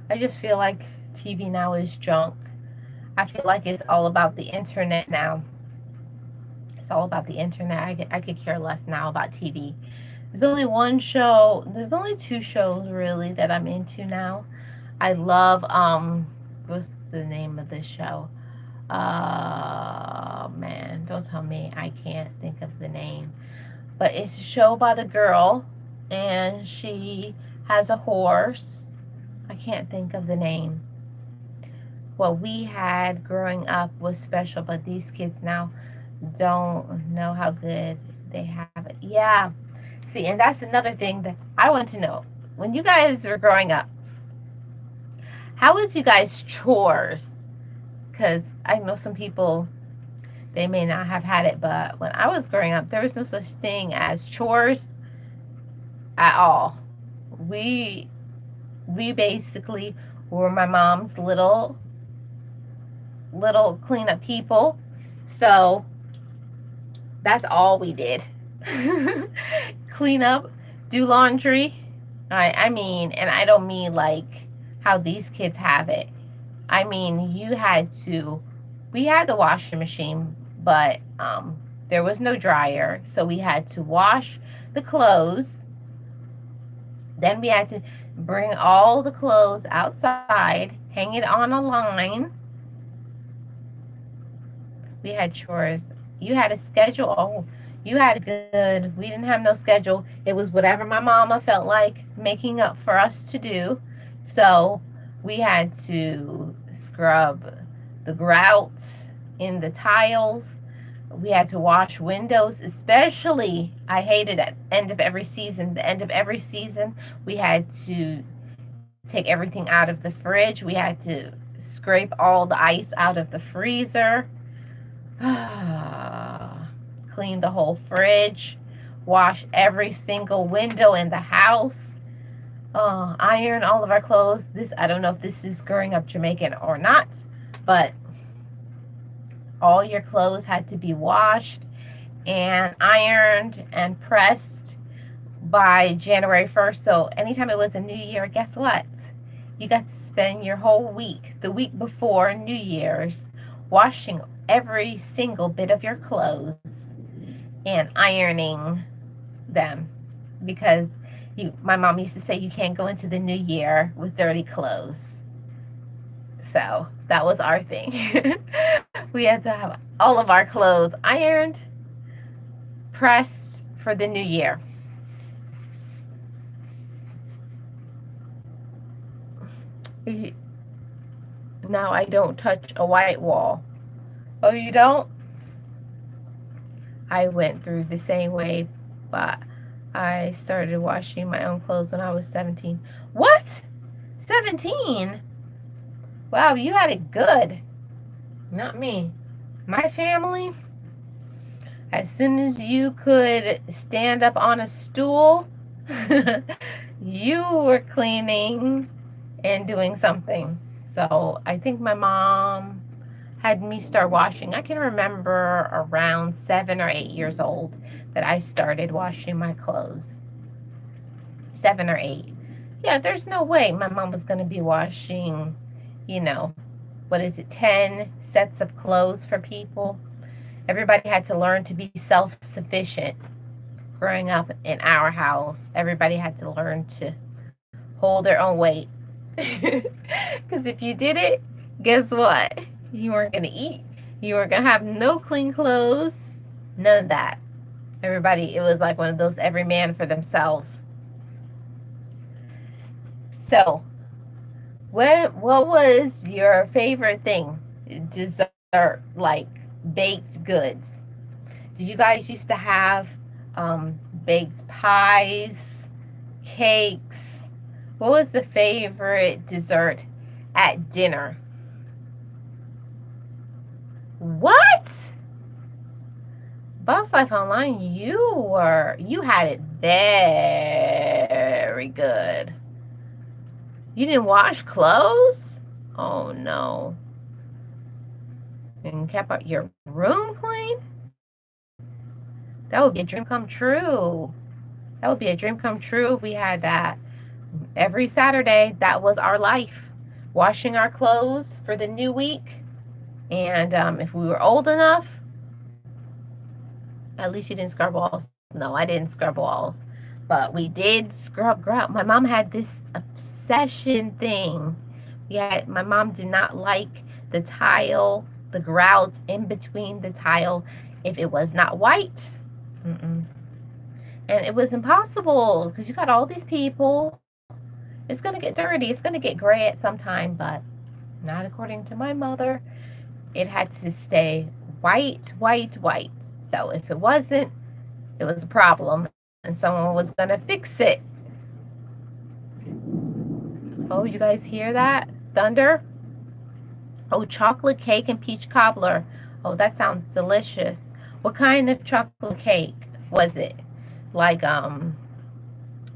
I just feel like TV now is junk. I feel like it's all about the internet now. It's all about the internet. I could care less now about TV. There's only two shows really that I'm into now. I love, what's the name of this show? Man, don't tell me I can't think of the name. But it's a show about a girl, and she has a horse. I can't think of the name. What we had growing up was special, but these kids now don't know how good they have it. Yeah. See, and that's another thing that I want to know. When you guys were growing up, how was you guys' chores? Because I know some people, they may not have had it, but when I was growing up, there was no such thing as chores at all. We basically were my mom's little cleanup people. So that's all we did. Clean up, do laundry. I mean, and I don't mean like how these kids have it. I mean, we had the washing machine, but There was no dryer, so we had to wash the clothes. Then we had to bring all the clothes outside, hang it on a line. We had chores. You had a schedule. Oh, you had it good. We didn't have no schedule. It was whatever my mama felt like making up for us to do. So we had to scrub the grouts in the tiles. We had to wash windows, especially I hated at the end of every season. The end of every season, we had to take everything out of the fridge. We had to scrape all the ice out of the freezer. Clean the whole fridge, wash every single window in the house, iron all of our clothes. This, I don't know if this is growing up Jamaican or not, but all your clothes had to be washed and ironed and pressed by January 1st. So anytime it was a new year, guess what? You got to spend your whole week, the week before New Year's, washing every single bit of your clothes and ironing them, because my mom used to say you can't go into the new year with dirty clothes. So that was our thing. We had to have all of our clothes ironed, pressed for the new year. Now I don't touch a white wall. Oh, you don't? I went through the same way, but I started washing my own clothes when I was 17. What? 17? Wow, you had it good. Not me. My family, as soon as you could stand up on a stool, you were cleaning and doing something. So I think my mom had me start washing. I can remember around 7 or 8 years old that I started washing my clothes. 7 or 8. Yeah, there's no way my mom was going to be washing, what is it, 10 sets of clothes for people. Everybody had to learn to be self-sufficient. Growing up in our house, everybody had to learn to hold their own weight. Because if you did it, guess what? You weren't going to eat. You weren't going to have no clean clothes. None of that. Everybody, it was like one of those every man for themselves. So, what was your favorite thing? Dessert, like baked goods. Did you guys used to have baked pies, cakes? What was the favorite dessert at dinner? What? Boss Life Online, you had it very good. You didn't wash clothes? Oh no. And kept your room clean? That would be a dream come true. That would be a dream come true if we had that. Every Saturday, that was our life. Washing our clothes for the new week. And if we were old enough, at least you didn't scrub walls. No, I didn't scrub walls. But we did scrub grout. My mom had this obsession thing. My mom did not like the tile, the grout in between the tile, if it was not white. And it was impossible because you got all these people. It's going to get dirty. It's going to get gray at some time, but not according to my mother. It had to stay white, white, white. So if it wasn't, it was a problem, and someone was going to fix it. Oh, you guys hear that? Thunder? Oh, chocolate cake and peach cobbler. Oh, that sounds delicious. What kind of chocolate cake was it? Like, I'm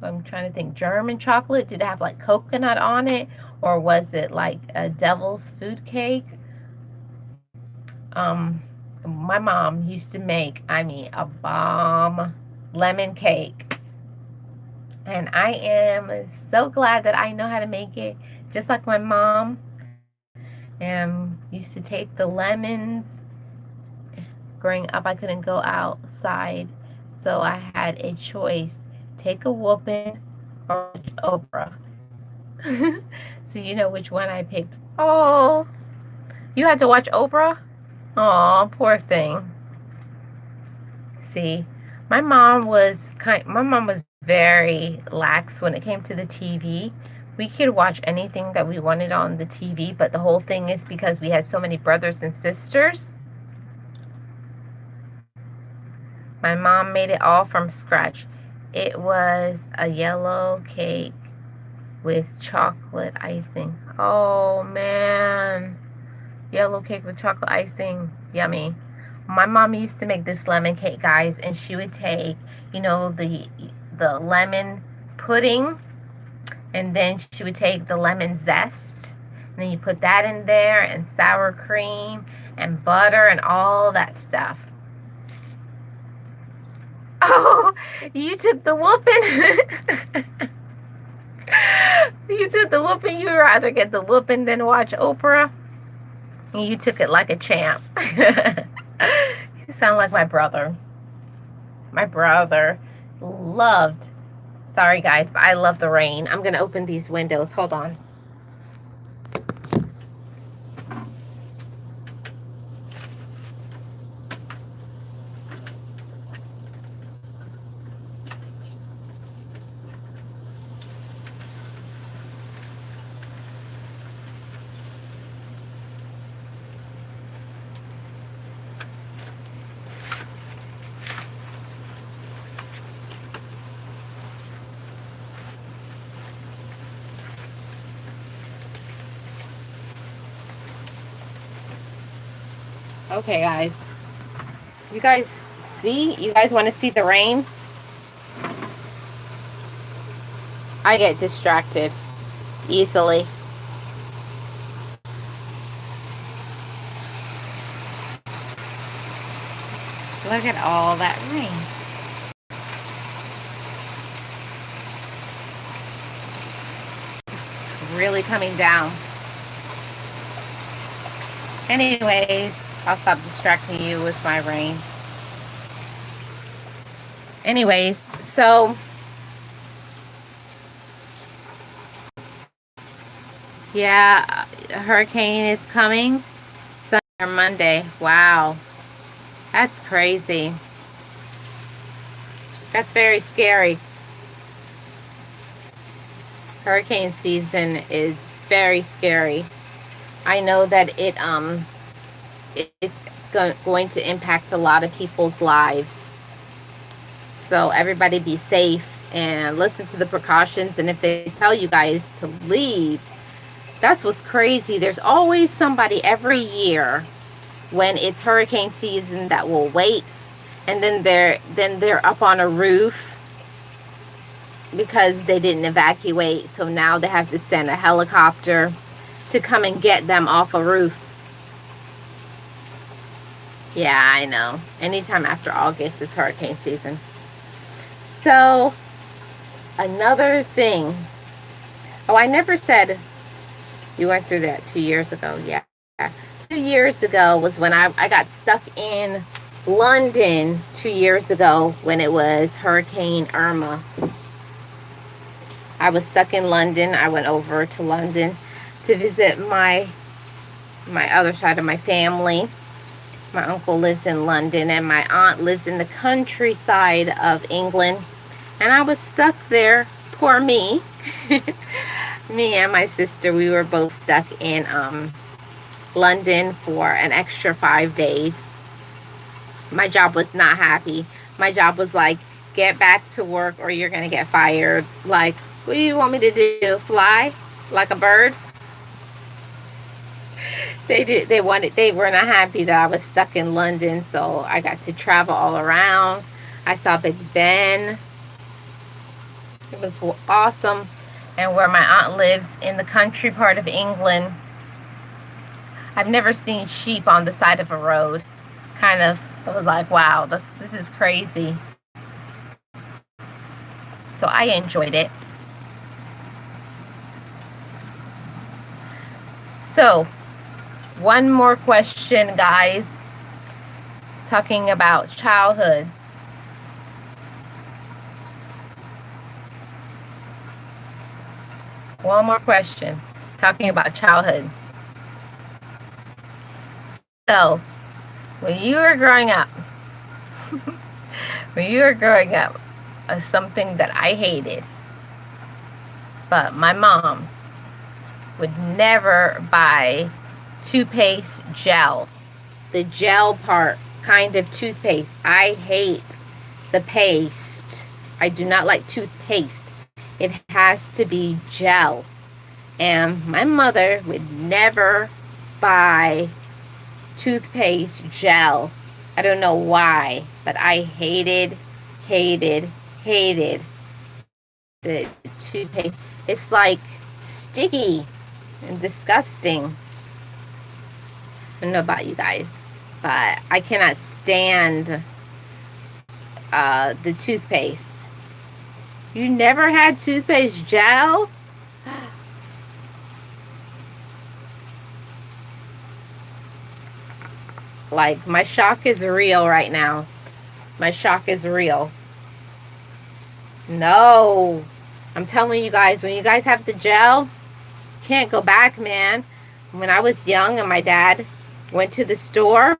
trying to think, German chocolate? Did it have like coconut on it? Or was it like a devil's food cake? My mom used to make, a bomb lemon cake. And I am so glad that I know how to make it, just like my mom. Used to take the lemons, Growing up, I couldn't go outside, so I had a choice: take a whooping or watch Oprah. So you know which one I picked. Oh, you had to watch Oprah? Oh, poor thing. See, my mom was very lax when it came to the TV. We could watch anything that we wanted on the TV, but the whole thing is because we had so many brothers and sisters. My mom made it all from scratch. It was a yellow cake with chocolate icing. Oh man, yellow cake with chocolate icing. Yummy. My mom used to make this lemon cake, guys, and she would take, you know, the lemon pudding, and then she would take the lemon zest, and then you put that in there, and sour cream and butter and all that stuff. Oh, you took the whooping. You took the whooping. You'd rather get the whooping than watch Oprah. You took it like a champ. You sound like my brother. My brother loved, sorry guys, but I love the rain. I'm going to open these windows. Hold on. Okay, guys. You guys see? You guys want to see the rain? I get distracted easily. Look at all that rain. It's really coming down. Anyways, I'll stop distracting you with my rain. Anyways, so yeah, a hurricane is coming Sunday or Monday. Wow, that's crazy. That's very scary. Hurricane season is very scary. I know that it's going to impact a lot of people's lives. So everybody be safe and listen to the precautions. And if they tell you guys to leave, that's what's crazy. There's always somebody every year when it's hurricane season that will wait, and then they're up on a roof because they didn't evacuate. So now they have to send a helicopter to come and get them off a roof. Yeah, I know. Anytime after August is hurricane season. So, another thing. Oh, I never said you went through that 2 years ago. Yeah. 2 years ago was when I got stuck in London 2 years ago when it was Hurricane Irma. I was stuck in London. I went over to London to visit my other side of my family. My uncle lives in London and my aunt lives in the countryside of England. And I was stuck there. Poor me. Me and my sister, we were both stuck in London for an extra 5 days. My job was not happy. My job was like, get back to work or you're going to get fired. Like, what do you want me to do? Fly like a bird? They were not happy that I was stuck in London, so I got to travel all around. I saw Big Ben. It was awesome. And where my aunt lives in the country part of England, I've never seen sheep on the side of a road. Kind of, I was like, wow, this is crazy. So I enjoyed it. So, one more question, guys. talking about childhood. One more question, talking about childhood. So, when you were growing up, something that I hated, but my mom would never buy toothpaste gel. The gel part kind of toothpaste. I hate the paste. I do not like toothpaste. It has to be gel. And my mother would never buy toothpaste gel. I don't know why, but I hated the toothpaste. It's like sticky and disgusting. I don't know about you guys, but I cannot stand the toothpaste. You never had toothpaste gel? Like, my shock is real right now. My shock is real. No. I'm telling you guys, when you guys have the gel, can't go back, man. When I was young and my dad went to the store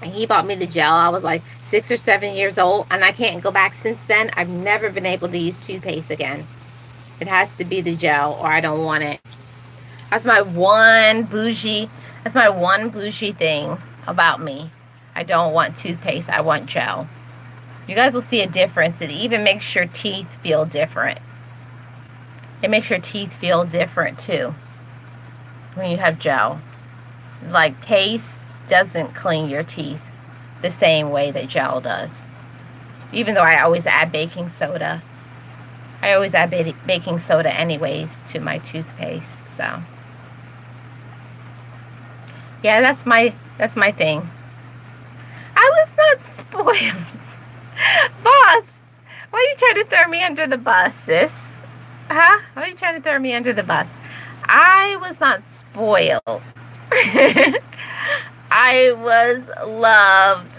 and he bought me the gel, I was like 6 or 7 years old, and I can't go back since then. I've never been able to use toothpaste again. It has to be the gel or I don't want it. That's my one bougie thing about me. I don't want toothpaste. I want gel. You guys will see a difference. It even makes your teeth feel different. It makes your teeth feel different too when you have gel. Like, paste doesn't clean your teeth the same way that gel does. Even though I always add baking soda. I always add baking soda anyways to my toothpaste. So yeah, that's my thing. I was not spoiled. Boss, why are you trying to throw me under the bus, sis? Huh? Why are you trying to throw me under the bus? I was not spoiled. I was loved,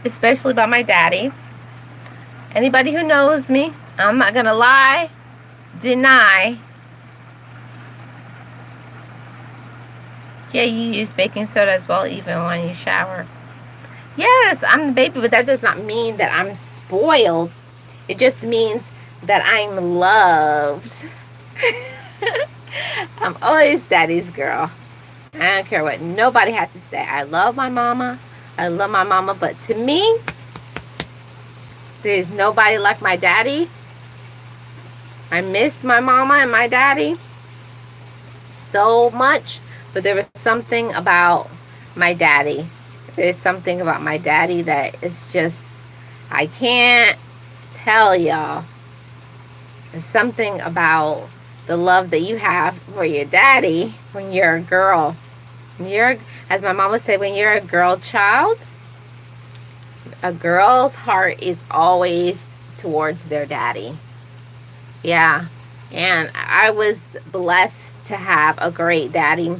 especially by my daddy. Anybody who knows me, I'm not gonna lie, deny. Yeah, you use baking soda as well, even when you shower. Yes, I'm the baby, but that does not mean that I'm spoiled. It just means that I'm loved. I'm always daddy's girl. I don't care what nobody has to say. I love my mama. I love my mama, but to me, there's nobody like my daddy. I miss my mama and my daddy so much, but there was something about my daddy. There's something about my daddy that is just, I can't tell y'all. There's something about the love that you have for your daddy when you're a girl. When you're, as my mama said, when you're a girl child, a girl's heart is always towards their daddy. Yeah. And I was blessed to have a great daddy.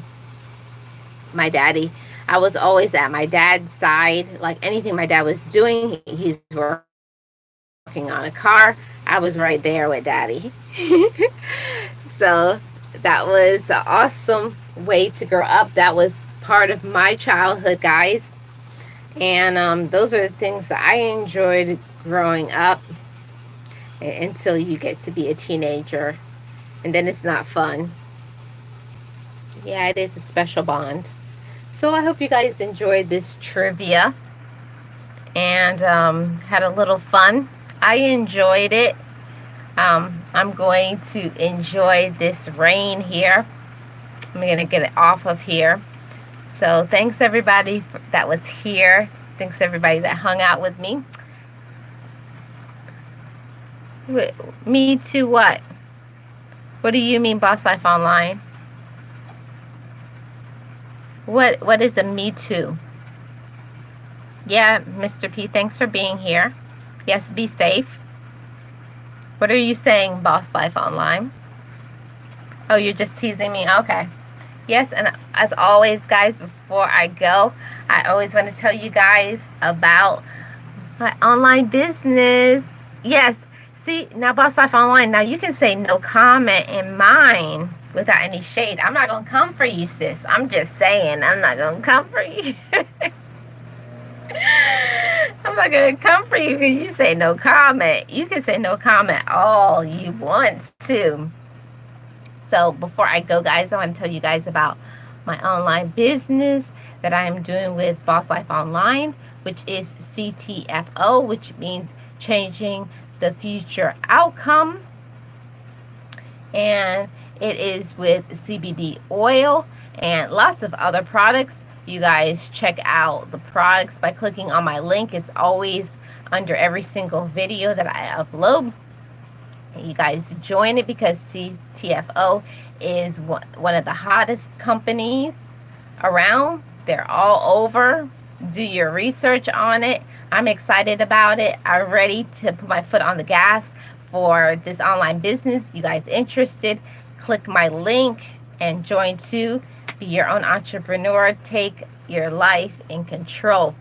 My daddy, I was always at my dad's side. Like, anything my dad was doing, he's working on a car, I was right there with daddy. So that was an awesome way to grow up. That was part of my childhood, guys. And those are the things that I enjoyed growing up until you get to be a teenager. And then it's not fun. Yeah, it is a special bond. So I hope you guys enjoyed this trivia and had a little fun. I enjoyed it. I'm going to enjoy this rain here. I'm going to get it off of here. So thanks everybody that was here. Thanks everybody that hung out with me. Me too what? What do you mean, Boss Life Online? What is a me too? Yeah, Mr. P, thanks for being here. Yes, be safe. What are you saying, Boss Life Online? Oh, you're just teasing me? Okay. Yes, and as always, guys, before I go, I always want to tell you guys about my online business. Yes, see, now Boss Life Online, now you can say no comment in mine without any shade. I'm not going to come for you, sis. I'm just saying, I'm not going to come for you. I'm not going to come for you because you say no comment. You can say no comment all you want to. So before I go, guys, I want to tell you guys about my online business that I am doing with Boss Life Online, which is CTFO, which means changing the future outcome. And it is with CBD oil and lots of other products. You guys check out the products by clicking on my link. It's always under every single video that I upload. You guys join it because CTFO is one of the hottest companies around. They're all over. Do your research on it. I'm excited about it. I'm ready to put my foot on the gas for this online business. You guys interested? Click my link and join too. Be your own entrepreneur. Take your life in control.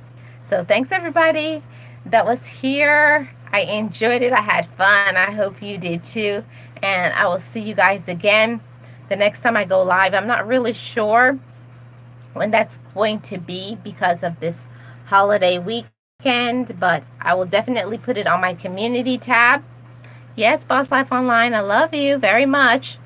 So thanks everybody that was here. I enjoyed it. I had fun. I hope you did too. And I will see you guys again the next time I go live. I'm not really sure when that's going to be because of this holiday weekend, but I will definitely put it on my community tab. Yes, Boss Life Online, I love you very much.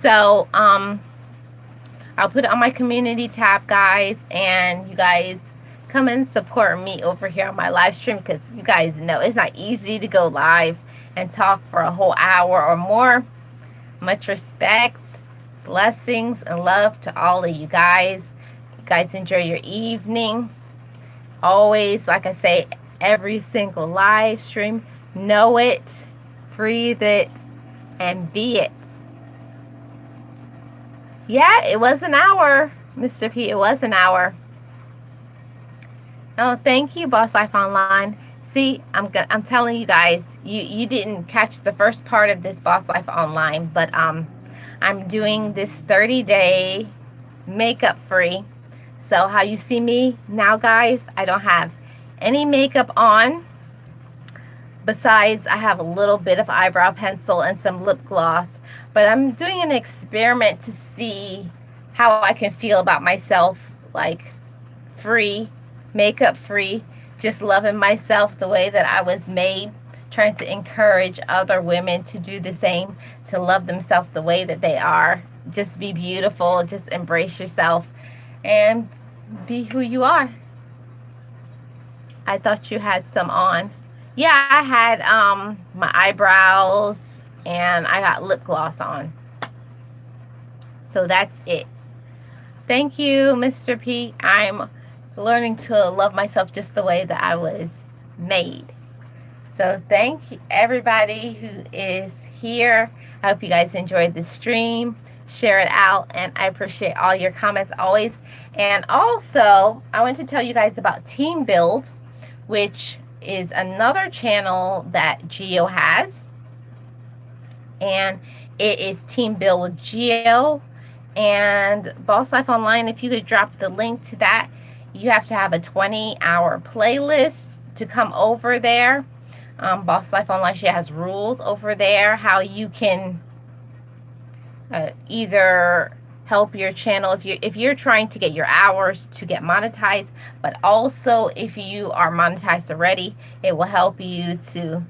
So, I'll put it on my community tab, guys, and you guys come and support me over here on my live stream because you guys know it's not easy to go live and talk for a whole hour or more. Much respect, blessings, and love to all of you guys. You guys enjoy your evening. Always, like I say, every single live stream, know it, breathe it, and be it. Yeah, it was an hour, Mr. P. It was an hour. Oh, thank you, Boss Life Online. See, I'm telling you guys, you didn't catch the first part of this Boss Life Online, but I'm doing this 30-day makeup free. So how you see me now, guys, I don't have any makeup on. Besides, I have a little bit of eyebrow pencil and some lip gloss. But I'm doing an experiment to see how I can feel about myself, like free, makeup free, just loving myself the way that I was made, trying to encourage other women to do the same, to love themselves the way that they are. Just be beautiful, just embrace yourself, and be who you are. I thought you had some on. Yeah, I had my eyebrows and I got lip gloss on. So that's it. Thank you, Mr. P. I'm learning to love myself just the way that I was made. So thank everybody who is here. I hope you guys enjoyed the stream. Share it out, and I appreciate all your comments always. And also, I want to tell you guys about Team Build, which is another channel that Geo has, and it is Team Build with Geo and Boss Life Online. If you could drop the link to that, you have to have a 20-hour playlist to come over there. Boss Life Online, she has rules over there how you can either help your channel if you're trying to get your hours to get monetized, but also if you are monetized already, it will help you to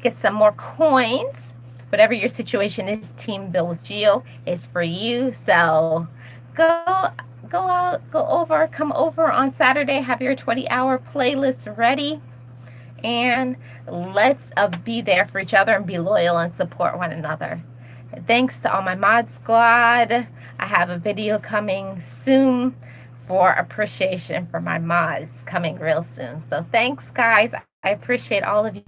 get some more coins. Whatever your situation is, Team Build with Geo is for you. So come over on Saturday, have your 20-hour playlist ready, and let's be there for each other and be loyal and support one another. Thanks to all my mod squad. I have a video coming soon for appreciation for my mods coming real soon. So thanks, guys. I appreciate all of you.